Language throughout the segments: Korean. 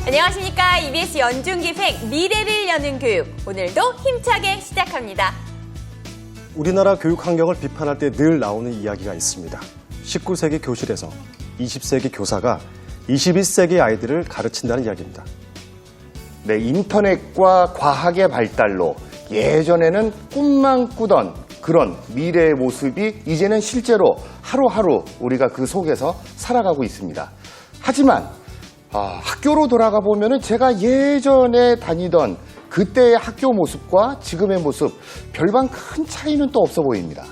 안녕하십니까. EBS 연중기획 미래를 여는 교육. 오늘도 힘차게 시작합니다. 우리나라 교육 환경을 비판할 때 늘 나오는 이야기가 있습니다. 19세기 교실에서 20세기 교사가 21세기 아이들을 가르친다는 이야기입니다. 네, 인터넷과 과학의 발달로 예전에는 꿈만 꾸던 그런 미래의 모습이 이제는 실제로 하루하루 우리가 그 속에서 살아가고 있습니다. 하지만 학교로 돌아가 보면은 제가 예전에 다니던 그때의 학교 모습과 지금의 모습 별반 큰 차이는 또 없어 보입니다.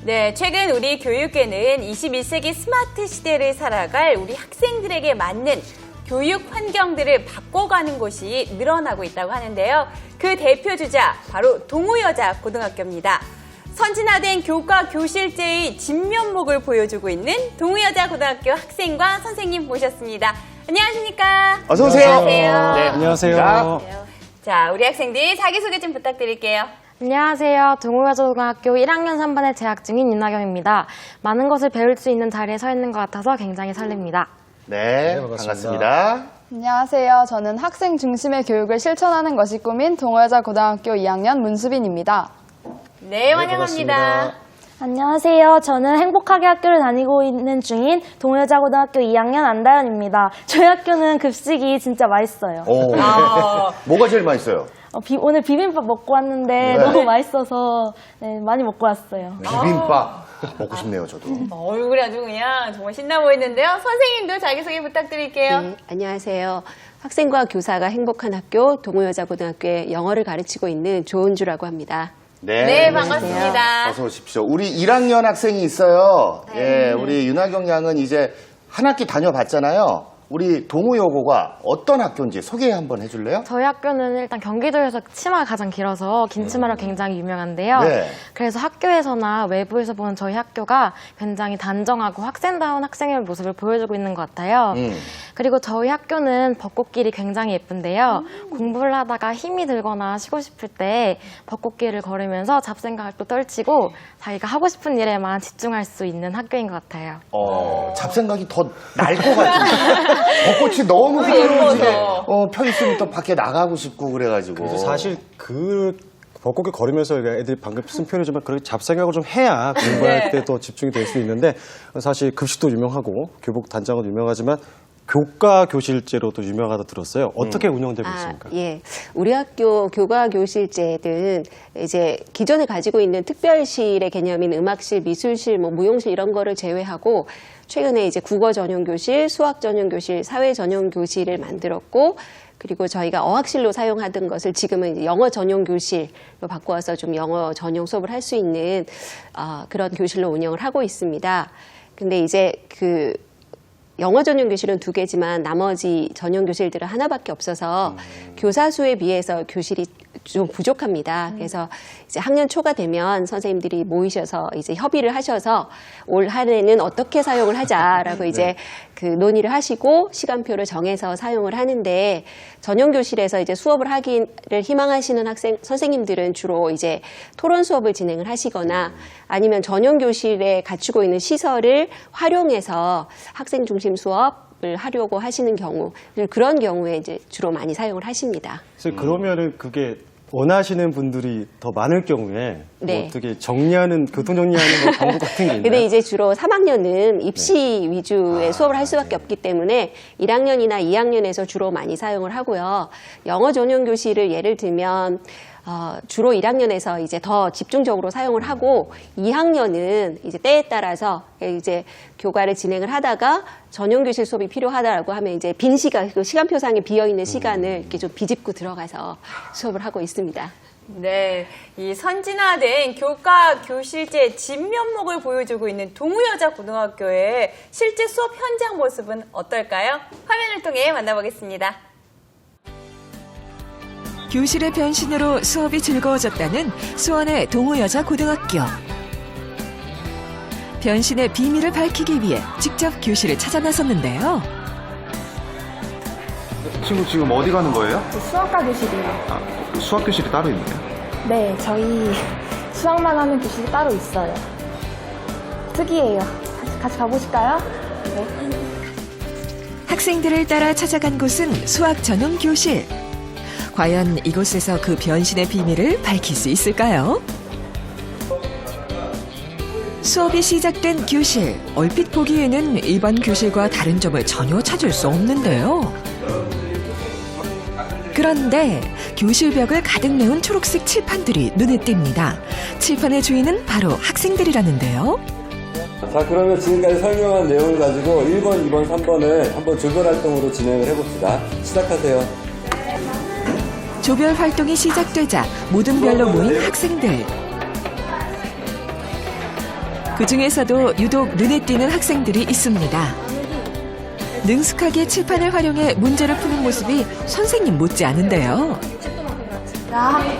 네, 최근 우리 교육계는 21세기 스마트 시대를 살아갈 우리 학생들에게 맞는 교육 환경들을 바꿔가는 곳이 늘어나고 있다고 하는데요. 그 대표 주자 바로 동우여자고등학교입니다. 선진화된 교과 교실제의 진면목을 보여주고 있는 동우여자고등학교 학생과 선생님 모셨습니다. 안녕하십니까? 어서 오세요. 안녕하세요. 네, 안녕하세요. 자, 우리 학생들 자기소개 좀 부탁드릴게요. 안녕하세요. 동우여자고등학교 1학년 3반에 재학 중인 윤하경입니다. 많은 것을 배울 수 있는 자리에 서 있는 것 같아서 굉장히 설렙니다. 네, 반갑습니다. 안녕하세요. 저는 학생 중심의 교육을 실천하는 것이 꿈인 동호여자고등학교 2학년 문수빈입니다. 네, 환영합니다. 안녕하세요. 저는 행복하게 학교를 다니고 있는 중인 동우여자고등학교 2학년 안다현입니다. 저희 학교는 급식이 진짜 맛있어요. 오, 뭐가 제일 맛있어요? 오늘 비빔밥 먹고 왔는데 네. 너무 맛있어서 많이 먹고 왔어요. 비빔밥 먹고 싶네요, 저도. 얼굴이 아주 그냥 정말 신나 보이는데요. 선생님도 자기소개 부탁드릴게요. 네, 안녕하세요. 학생과 교사가 행복한 학교 동호여자고등학교에 영어를 가르치고 있는 조은주라고 합니다. 네, 반갑습니다. 어서 오십시오. 우리 1학년 학생이 있어요. 예, 우리 윤하경 양은 이제 한 학기 다녀봤잖아요. 우리 동우여고가 어떤 학교인지 소개 한번 해줄래요? 저희 학교는 일단 경기도에서 치마가 가장 길어서 긴 치마로 굉장히 유명한데요. 네. 그래서 학교에서나 외부에서 보는 저희 학교가 굉장히 단정하고 학생다운 학생의 모습을 보여주고 있는 것 같아요. 그리고 저희 학교는 벚꽃길이 굉장히 예쁜데요. 공부를 하다가 힘이 들거나 쉬고 싶을 때 벚꽃길을 걸으면서 잡생각도 떨치고 자기가 하고 싶은 일에만 집중할 수 있는 학교인 것 같아요. 잡생각이 더 날 것 같은데. 벚꽃이 너무 예뻐서 펴 있으면 또 밖에 나가고 싶고 그래가지고. 그래서 사실 그 벚꽃길 걸으면서 애들이 방금 쓴 표현이지만 그렇게 잡생각을 좀 해야 공부할 때 더 집중이 될 수 있는데 사실 급식도 유명하고 교복 단장은 유명하지만 교과 교실제로도 유명하다 들었어요. 어떻게 운영되고 있습니까? 예. 우리 학교 교과 교실제는 이제 기존에 가지고 있는 특별실의 개념인 음악실, 미술실, 무용실 이런 거를 제외하고 최근에 이제 국어 전용 교실, 수학 전용 교실, 사회 전용 교실을 만들었고 그리고 저희가 어학실로 사용하던 것을 지금은 이제 영어 전용 교실로 바꿔서 좀 영어 전용 수업을 할 수 있는 그런 교실로 운영을 하고 있습니다. 근데 이제 그 영어 전용 교실은 2개지만 나머지 전용 교실들은 하나밖에 없어서 교사 수에 비해서 교실이 좀 부족합니다. 그래서 이제 학년 초가 되면 선생님들이 모이셔서 이제 협의를 하셔서 올 한 해는 어떻게 사용을 하자라고 이제 그 논의를 하시고 시간표를 정해서 사용을 하는데 전용 교실에서 이제 수업을 하기를 희망하시는 선생님들은 주로 이제 토론 수업을 진행을 하시거나 아니면 전용 교실에 갖추고 있는 시설을 활용해서 학생 중심 수업을 하려고 하시는 경우 그런 경우에 이제 주로 많이 사용을 하십니다. 그래서 그러면은 그게 원하시는 분들이 더 많을 경우에 네. 뭐 어떻게 정리하는 교통 정리하는 뭐 방법 같은 게 있나요? 근데 이제 주로 3학년은 입시 위주의 수업을 할 수밖에 없기 때문에 1학년이나 2학년에서 주로 많이 사용을 하고요. 영어 전용 교실을 예를 들면 주로 1학년에서 이제 더 집중적으로 사용을 하고 2학년은 이제 때에 따라서 이제 교과를 진행을 하다가 전용 교실 수업이 필요하다라고 하면 이제 빈 시간, 그 시간표상에 비어 있는 시간을 이렇게 좀 비집고 들어가서 수업을 하고 있습니다. 네, 이 선진화된 교과 교실제 진면목을 보여주고 있는 동우여자고등학교의 실제 수업 현장 모습은 어떨까요? 화면을 통해 만나보겠습니다. 교실의 변신으로 수업이 즐거워졌다는 수원의 동우여자고등학교. 변신의 비밀을 밝히기 위해 직접 교실을 찾아 나섰는데요. 친구 지금 어디 가는 거예요? 수학과 교실이요. 수학 교실이 따로 있나요? 네, 저희 수학만 하는 교실이 따로 있어요. 특이해요. 같이 가보실까요? 네. 학생들을 따라 찾아간 곳은 수학 전용 교실. 과연 이곳에서 그 변신의 비밀을 밝힐 수 있을까요? 수업이 시작된 교실. 얼핏 보기에는 일반 교실과 다른 점을 전혀 찾을 수 없는데요. 그런데 교실 벽을 가득 메운 초록색 칠판들이 눈에 띕니다. 칠판의 주인은 바로 학생들이라는데요. 자, 그러면 지금까지 설명한 내용을 가지고 1번, 2번, 3번을 한번 조별 활동으로 진행을 해봅시다. 시작하세요. 조별 활동이 시작되자 모든 별로 모인 학생들. 그 중에서도 유독 눈에 띄는 학생들이 있습니다. 능숙하게 칠판을 활용해 문제를 푸는 모습이 선생님 못지 않은데요.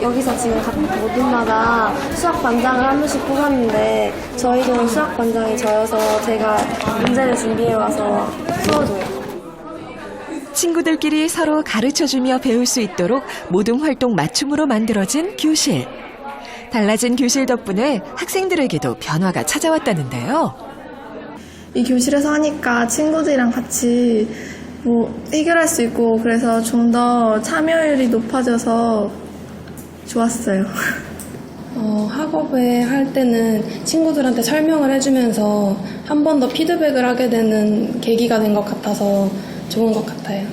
여기서 지금 각 모두마다 수학 반장을 한 분씩 뽑았는데 저희도 수학 반장이 저여서 제가 문제를 준비해 와서 풀어줘요. 친구들끼리 서로 가르쳐주며 배울 수 있도록 모든 활동 맞춤으로 만들어진 교실. 달라진 교실 덕분에 학생들에게도 변화가 찾아왔다는데요. 이 교실에서 하니까 친구들이랑 같이 해결할 수 있고 그래서 좀 더 참여율이 높아져서 좋았어요. 학업에 할 때는 친구들한테 설명을 해주면서 한 번 더 피드백을 하게 되는 계기가 된 것 같아서 좋은 것 같아요.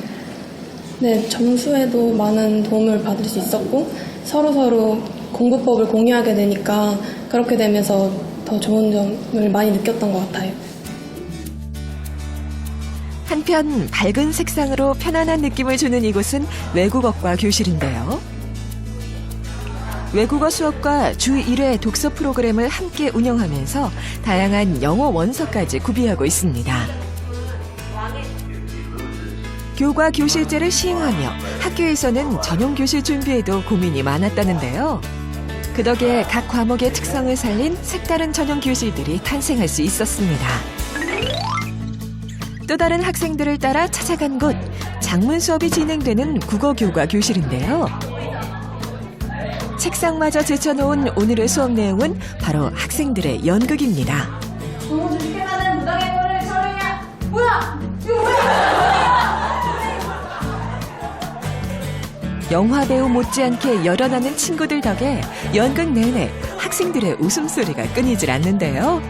네, 점수에도 많은 도움을 받을 수 있었고 서로서로 공부법을 공유하게 되니까 그렇게 되면서 더 좋은 점을 많이 느꼈던 것 같아요. 한편 밝은 색상으로 편안한 느낌을 주는 이곳은 외국어과 교실인데요. 외국어 수업과 주 1회 독서 프로그램을 함께 운영하면서 다양한 영어 원서까지 구비하고 있습니다. 교과 교실제를 시행하며 학교에서는 전용 교실 준비에도 고민이 많았다는데요. 그 덕에 각 과목의 특성을 살린 색다른 전용 교실들이 탄생할 수 있었습니다. 또 다른 학생들을 따라 찾아간 곳, 장문 수업이 진행되는 국어교과 교실인데요. 책상마저 제쳐놓은 오늘의 수업 내용은 바로 학생들의 연극입니다. 너무 주식해가는 무당의 꼴을 처리냐? 뭐야? 이거 뭐야? 영화 배우 못지않게 열연하는 친구들 덕에 연극 내내 학생들의 웃음소리가 끊이질 않는데요.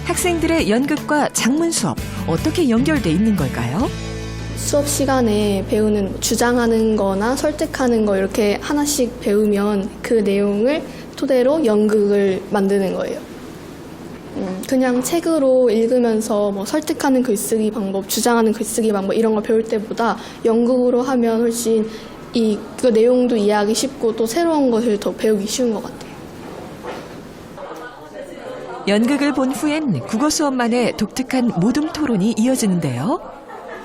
학생들의 연극과 장문 수업 어떻게 연결돼 있는 걸까요? 수업 시간에 배우는 주장하는 거나 설득하는 거 이렇게 하나씩 배우면 그 내용을 토대로 연극을 만드는 거예요. 그냥 책으로 읽으면서 설득하는 글쓰기 방법, 주장하는 글쓰기 방법 이런 걸 배울 때보다 연극으로 하면 훨씬 그 내용도 이해하기 쉽고 또 새로운 것을 더 배우기 쉬운 것 같아요. 연극을 본 후엔 국어 수업만의 독특한 모둠 토론이 이어지는데요.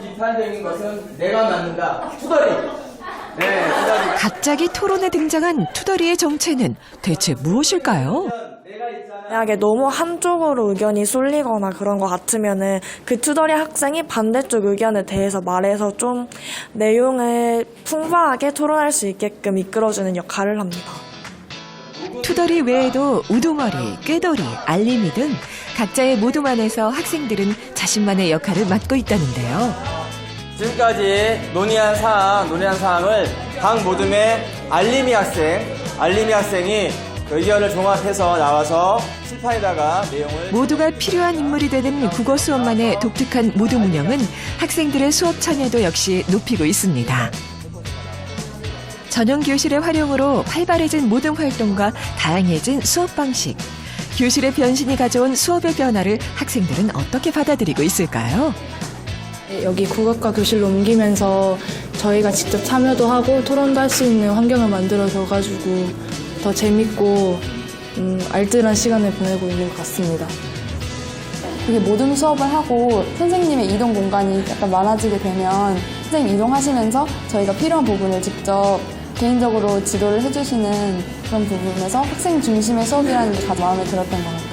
비판적인 것은 내가 맞는다. 투덜이. 네, 투덜이. 갑자기 토론에 등장한 투덜이의 정체는 대체 무엇일까요? 만약에 너무 한쪽으로 의견이 쏠리거나 그런 것 같으면은 그 투덜이 학생이 반대쪽 의견에 대해서 말해서 좀 내용을 풍부하게 토론할 수 있게끔 이끌어주는 역할을 합니다. 투덜이 외에도 우두머리, 꾀돌이, 알림이 등 각자의 모둠 안에서 학생들은 자신만의 역할을 맡고 있다는데요. 지금까지 논의한 사항을 각 모둠의 알림이 학생이 의견을 종합해서 나와서 칠판에다가 내용을 모두가 필요한 인물이 되는 국어 수업만의 독특한 모둠 운영은 학생들의 수업 참여도 역시 높이고 있습니다. 전용 교실의 활용으로 활발해진 모둠 활동과 다양해진 수업 방식. 교실의 변신이 가져온 수업의 변화를 학생들은 어떻게 받아들이고 있을까요? 여기 국어과 교실로 옮기면서 저희가 직접 참여도 하고 토론도 할 수 있는 환경을 만들어줘가지고 더 재밌고 알뜰한 시간을 보내고 있는 것 같습니다. 이게 모든 수업을 하고 선생님의 이동 공간이 약간 많아지게 되면 선생님 이동하시면서 저희가 필요한 부분을 직접 개인적으로 지도를 해주시는 그런 부분에서 학생 중심의 수업이라는 게 가장 마음에 들었던 것 같아요.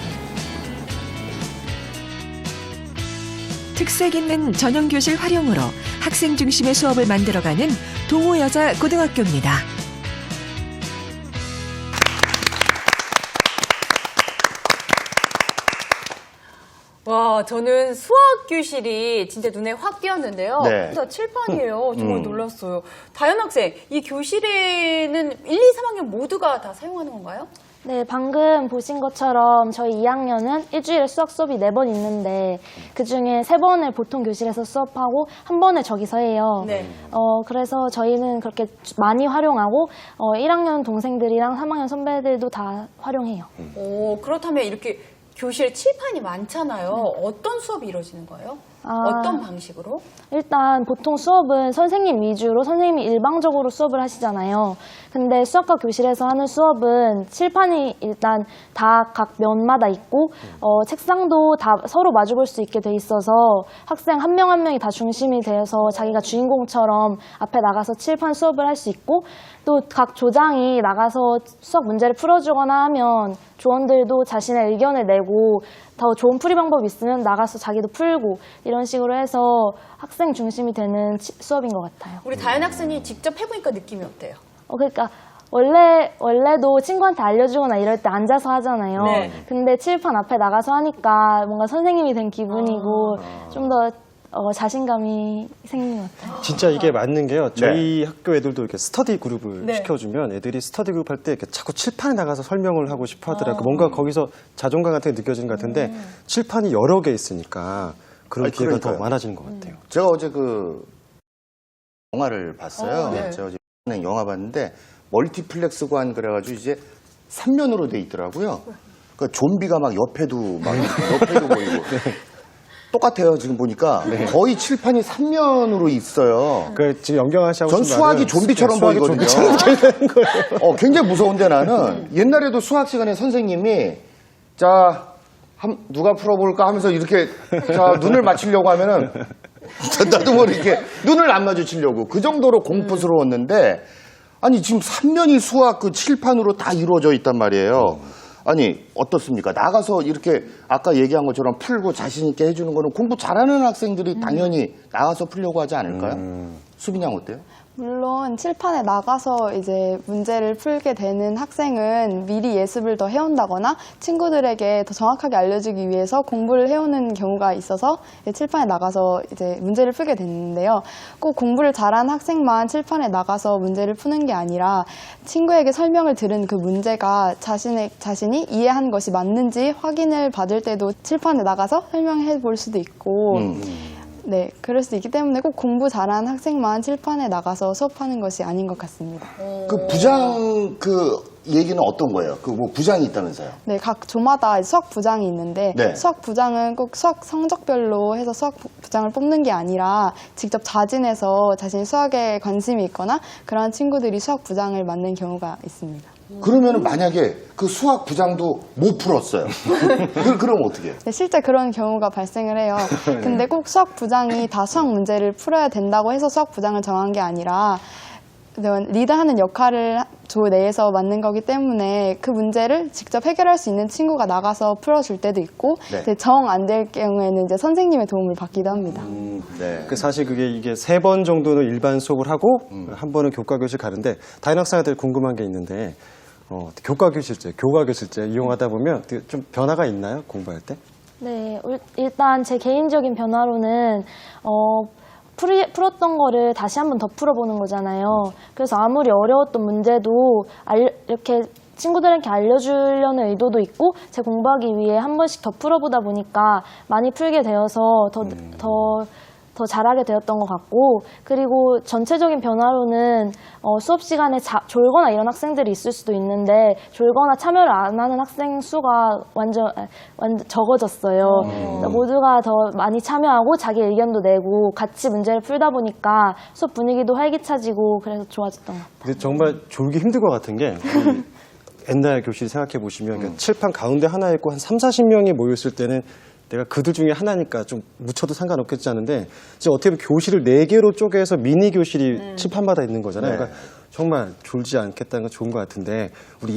특색 있는 전용 교실 활용으로 학생 중심의 수업을 만들어가는 동호여자고등학교입니다. 와, 저는 수학 교실이 진짜 눈에 확 띄었는데요. 네. 진짜 칠판이에요. 정말 놀랐어요. 다현 학생, 이 교실에는 1, 2, 3학년 모두가 다 사용하는 건가요? 네, 방금 보신 것처럼 저희 2학년은 일주일에 수학 수업이 4번 있는데 그중에 3번을 보통 교실에서 수업하고 1번을 저기서 해요. 네. 그래서 저희는 그렇게 많이 활용하고 1학년 동생들이랑 3학년 선배들도 다 활용해요. 오, 그렇다면 이렇게 교실에 칠판이 많잖아요. 어떤 수업이 이루어지는 거예요? 어떤 방식으로? 일단 보통 수업은 선생님 위주로 선생님이 일방적으로 수업을 하시잖아요. 근데 수학과 교실에서 하는 수업은 칠판이 일단 다 각 면마다 있고 책상도 다 서로 마주볼 수 있게 돼 있어서 학생 한 명 한 명이 다 중심이 돼서 자기가 주인공처럼 앞에 나가서 칠판 수업을 할 수 있고 또 각 조장이 나가서 수학 문제를 풀어주거나 하면 조원들도 자신의 의견을 내고 더 좋은 풀이 방법이 있으면 나가서 자기도 풀고 이런 식으로 해서 학생 중심이 되는 수업인 것 같아요. 우리 다현 학생이 직접 해보니까 느낌이 어때요? 그러니까 원래도 친구한테 알려주거나 이럴 때 앉아서 하잖아요. 네. 근데 칠판 앞에 나가서 하니까 뭔가 선생님이 된 기분이고 좀 더 자신감이 생긴 것 같아요. 진짜 이게 맞는 게요. 저희 학교 애들도 이렇게 스터디 그룹을 네. 시켜주면 애들이 스터디 그룹 할 때 이렇게 자꾸 칠판에 나가서 설명을 하고 싶어 하더라고요. 뭔가 거기서 자존감 같은 게 느껴지는 것 같은데 칠판이 여러 개 있으니까 그런 기회가 그러니까요. 더 많아지는 것 같아요. 제가 어제 영화를 봤어요. 네. 제가 어제 영화 봤는데 멀티플렉스관 그래가지고 이제 3면으로 돼 있더라고요. 그러니까 좀비가 막 옆에도 보이고. 똑같아요. 지금 보니까 거의 칠판이 3면으로 있어요. 그 지금 영경아 씨하고 전 수학이 좀비처럼 보이거든요. 굉장히 무서운데 나는 옛날에도 수학 시간에 선생님이 자 누가 풀어볼까 하면서 이렇게 자 눈을 맞추려고 하면은 나도 모르게 눈을 안 마주치려고 그 정도로 공포스러웠는데 아니 지금 3면이 수학 그 칠판으로 다 이루어져 있단 말이에요. 아니 어떻습니까? 나가서 이렇게 아까 얘기한 것처럼 풀고 자신 있게 해주는 거는 공부 잘하는 학생들이 당연히 나가서 풀려고 하지 않을까요? 수빈이 양 어때요? 물론 칠판에 나가서 이제 문제를 풀게 되는 학생은 미리 예습을 더 해온다거나 친구들에게 더 정확하게 알려주기 위해서 공부를 해오는 경우가 있어서 칠판에 나가서 이제 문제를 풀게 되는데요. 꼭 공부를 잘하는 학생만 칠판에 나가서 문제를 푸는 게 아니라 친구에게 설명을 들은 그 문제가 자신이 이해한 것이 맞는지 확인을 받을 때도 칠판에 나가서 설명해 볼 수도 있고 네, 그럴 수 있기 때문에 꼭 공부 잘하는 학생만 칠판에 나가서 수업하는 것이 아닌 것 같습니다. 그 부장 얘기는 어떤 거예요? 뭐 부장이 있다면서요? 네, 각 조마다 수학 부장이 있는데 네. 수학 부장은 꼭 수학 성적별로 해서 수학 부장을 뽑는 게 아니라 직접 자진해서 자신이 수학에 관심이 있거나 그런 친구들이 수학 부장을 맡는 경우가 있습니다. 그러면 만약에 그 수학 부장도 못 풀었어요. 그럼 어떻게 해요? 네, 실제 그런 경우가 발생을 해요. 근데 꼭 수학 부장이 다 수학 문제를 풀어야 된다고 해서 수학 부장을 정한 게 아니라 리드하는 역할을 조 내에서 맡는 거기 때문에 그 문제를 직접 해결할 수 있는 친구가 나가서 풀어줄 때도 있고 정 안 될 경우에는 이제 선생님의 도움을 받기도 합니다. 그 사실 이게 3번 정도는 일반 수업을 하고 한 번은 교과 교실 가는데 다른 학생한테 궁금한 게 있는데 교과 교실제 이용하다 보면 좀 변화가 있나요? 공부할 때? 네, 일단 제 개인적인 변화로는 풀었던 거를 다시 한번 더 풀어보는 거잖아요. 그래서 아무리 어려웠던 문제도 이렇게 친구들에게 알려주려는 의도도 있고 제 공부하기 위해 한 번씩 더 풀어보다 보니까 많이 풀게 되어서 더 잘하게 되었던 것 같고 그리고 전체적인 변화로는 수업 시간에 졸거나 이런 학생들이 있을 수도 있는데 졸거나 참여를 안 하는 학생 수가 완전 적어졌어요. 모두가 더 많이 참여하고 자기 의견도 내고 같이 문제를 풀다 보니까 수업 분위기도 활기차지고 그래서 좋아졌던 것 같아요. 근데 정말 졸기 힘들 것 같은 게 옛날 교실 생각해 보시면 칠판 가운데 하나 있고 한 3, 40명이 모였을 때는 내가 그들 중에 하나니까 좀 묻혀도 상관없겠지 않은데 지금 어떻게 보면 교실을 4개로 쪼개서 미니 교실이 칠판마다 있는 거잖아요. 그러니까 정말 졸지 않겠다는 건 좋은 것 같은데 우리